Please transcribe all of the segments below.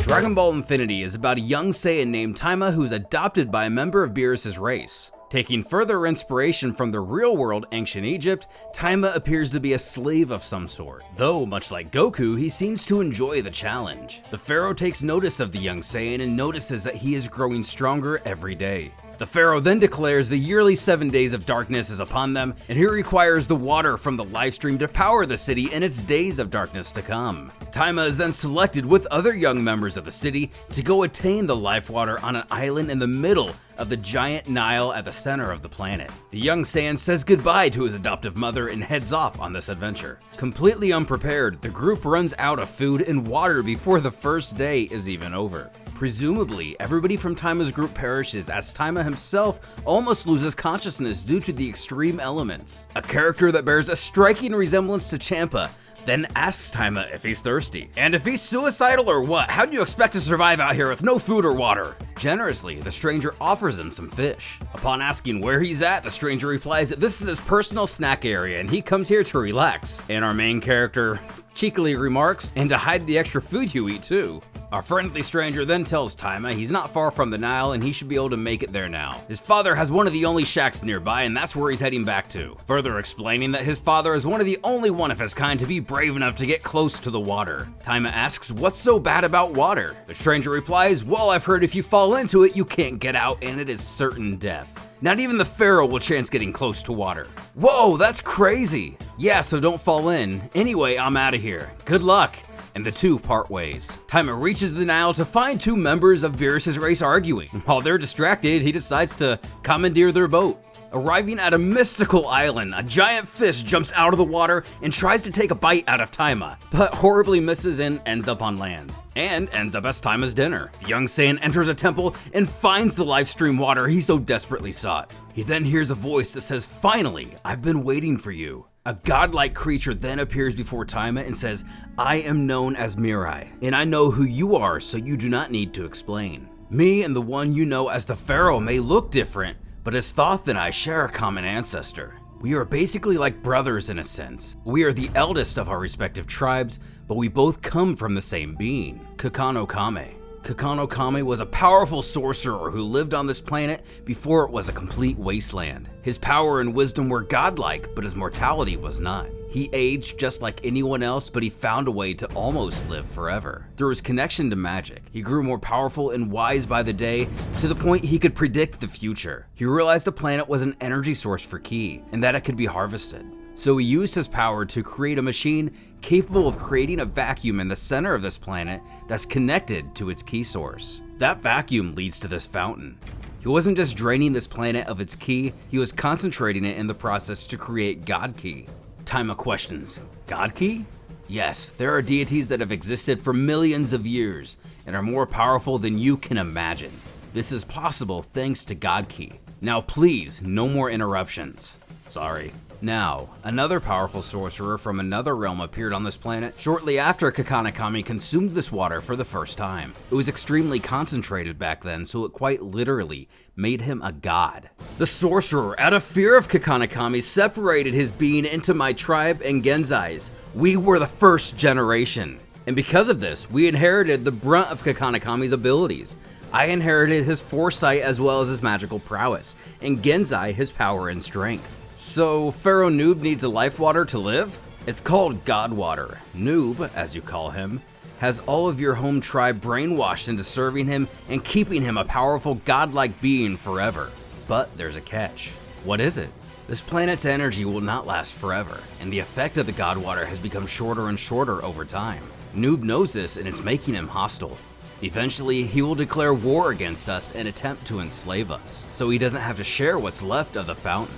Dragon Ball Infinity is about a young Saiyan named Taima who's adopted by a member of Beerus' race. Taking further inspiration from the real-world ancient Egypt, Taima appears to be a slave of some sort. Though, much like Goku, he seems to enjoy the challenge. The Pharaoh takes notice of the young Saiyan and notices that he is growing stronger every day. The Pharaoh then declares the yearly 7 days of darkness is upon them, and he requires the water from the life stream to power the city in its days of darkness to come. Taima is then selected with other young members of the city to go attain the life water on an island in the middle of the giant Nile at the center of the planet. The young Saiyan says goodbye to his adoptive mother and heads off on this adventure. Completely unprepared, the group runs out of food and water before the first day is even over. Presumably, everybody from Taima's group perishes as Taima himself almost loses consciousness due to the extreme elements. A character that bears a striking resemblance to Champa then asks Taima if he's thirsty. And if he's suicidal or what? How do you expect to survive out here with no food or water? Generously, the stranger offers him some fish. Upon asking where he's at, the stranger replies that this is his personal snack area and he comes here to relax. And our main character cheekily remarks, and to hide the extra food you eat too. Our friendly stranger then tells Taima he's not far from the Nile and he should be able to make it there now. His father has one of the only shacks nearby and that's where he's heading back to. Further explaining that his father is one of the only one of his kind to be brave enough to get close to the water. Taima asks what's so bad about water. The stranger replies, well, I've heard if you fall into it, you can't get out and it is certain death. Not even the Pharaoh will chance getting close to water. Whoa, that's crazy. Yeah, so don't fall in. Anyway, I'm out of here. Good luck. And the two part ways. Taima reaches the Nile to find two members of Beerus' race arguing. While they're distracted, he decides to commandeer their boat. Arriving at a mystical island, a giant fish jumps out of the water and tries to take a bite out of Taima, but horribly misses and ends up on land. And ends up as Taima's dinner. The young Saiyan enters a temple and finds the life stream water he so desperately sought. He then hears a voice that says, finally, I've been waiting for you. A godlike creature then appears before Taima and says, I am known as Mirai, and I know who you are, so you do not need to explain. Me and the one you know as the Pharaoh may look different, but as Thoth and I share a common ancestor. We are basically like brothers in a sense. We are the eldest of our respective tribes, but we both come from the same being, Kakano Kame. Kakano Kame was a powerful sorcerer who lived on this planet before it was a complete wasteland. His power and wisdom were godlike, but his mortality was not. He aged just like anyone else, but he found a way to almost live forever. Through his connection to magic, he grew more powerful and wise by the day, to the point he could predict the future. He realized the planet was an energy source for ki, and that it could be harvested. So he used his power to create a machine capable of creating a vacuum in the center of this planet that's connected to its ki source. That vacuum leads to this fountain. He wasn't just draining this planet of its ki, he was concentrating it in the process to create God Ki. Taima questions, God Ki? Yes, there are deities that have existed for millions of years and are more powerful than you can imagine. This is possible thanks to God Ki. Now please, no more interruptions. Sorry. Now, another powerful sorcerer from another realm appeared on this planet shortly after Kakano Kame consumed this water for the first time. It was extremely concentrated back then, so it quite literally made him a god. The sorcerer, out of fear of Kakano Kame, separated his being into my tribe and Genzai's. We were the first generation. And because of this, we inherited the brunt of Kakano Kame's abilities. I inherited his foresight as well as his magical prowess, and Genzai his power and strength. So, Pharaoh Noob needs a life water to live? It's called God Water. Noob, as you call him, has all of your home tribe brainwashed into serving him and keeping him a powerful godlike being forever. But there's a catch. What is it? This planet's energy will not last forever, and the effect of the God Water has become shorter and shorter over time. Noob knows this and it's making him hostile. Eventually, he will declare war against us and attempt to enslave us, so he doesn't have to share what's left of the fountain.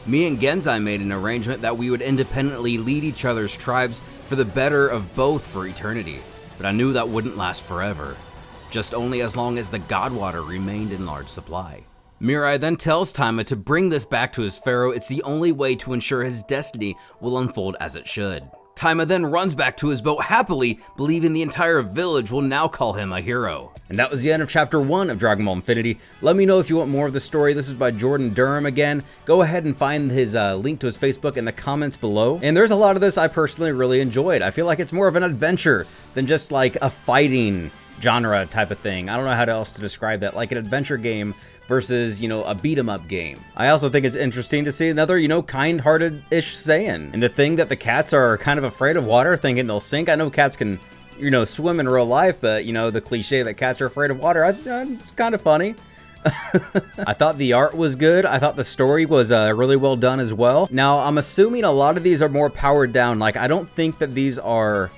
Me and Genzai made an arrangement that we would independently lead each other's tribes for the better of both for eternity, but I knew that wouldn't last forever, just only as long as the God Water remained in large supply. Mirai then tells Taima to bring this back to his pharaoh. It's the only way to ensure his destiny will unfold as it should. Taima then runs back to his boat happily, believing the entire village will now call him a hero. And that was the end of Chapter 1 of Dragon Ball Infinity. Let me know if you want more of the story. This is by Jordan Durham again. Go ahead and find his link to his Facebook in the comments below. And there's a lot of this I personally really enjoyed. I feel like it's more of an adventure than just like a fighting genre type of thing. I don't know how else to describe that, like an adventure game versus, you know, a beat 'em up game. I also think it's interesting to see another, you know, kind-hearted-ish Saiyan. And the thing that the cats are kind of afraid of water, thinking they'll sink. I know cats can, you know, swim in real life, but, you know, the cliche that cats are afraid of water, it's kind of funny. I thought the art was good. I thought the story was really well done as well. Now, I'm assuming a lot of these are more powered down. Like, I don't think that these are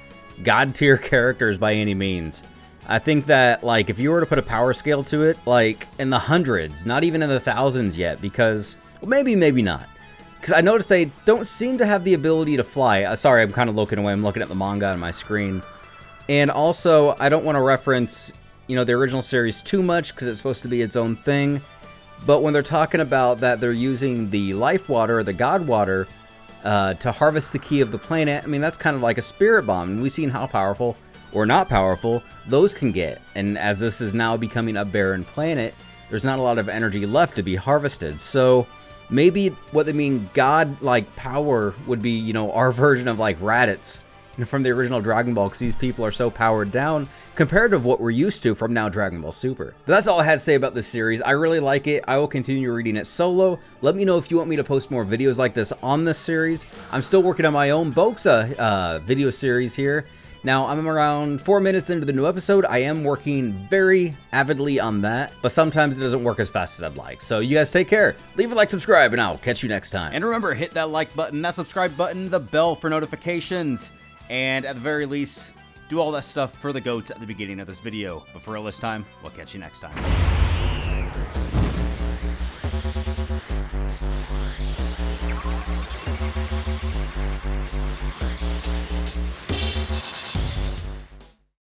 god-tier characters by any means. I think that, like, if you were to put a power scale to it, like, in the hundreds, not even in the thousands yet, because, well, maybe not. Because I noticed they don't seem to have the ability to fly. Sorry, I'm kind of looking away. I'm looking at the manga on my screen. And also, I don't want to reference, you know, the original series too much, because it's supposed to be its own thing. But when they're talking about that they're using the life water, or the god water, to harvest the key of the planet, I mean, that's kind of like a spirit bomb. And we've seen how powerful or not powerful those can get. And as this is now becoming a barren planet, there's not a lot of energy left to be harvested. So maybe what they mean god-like power would be, you know, our version of like Raditz, you know, from the original Dragon Ball, because these people are so powered down compared to what we're used to from now Dragon Ball Super. But that's all I had to say about this series. I really like it. I will continue reading it solo. Let me know if you want me to post more videos like this on this series. I'm still working on my own Boxa video series here. Now, I'm around 4 minutes into the new episode. I am working very avidly on that, but sometimes it doesn't work as fast as I'd like. So you guys take care. Leave a like, subscribe, and I'll catch you next time. And remember, hit that like button, that subscribe button, the bell for notifications, and at the very least, do all that stuff for the goats at the beginning of this video. But for real this time, we'll catch you next time.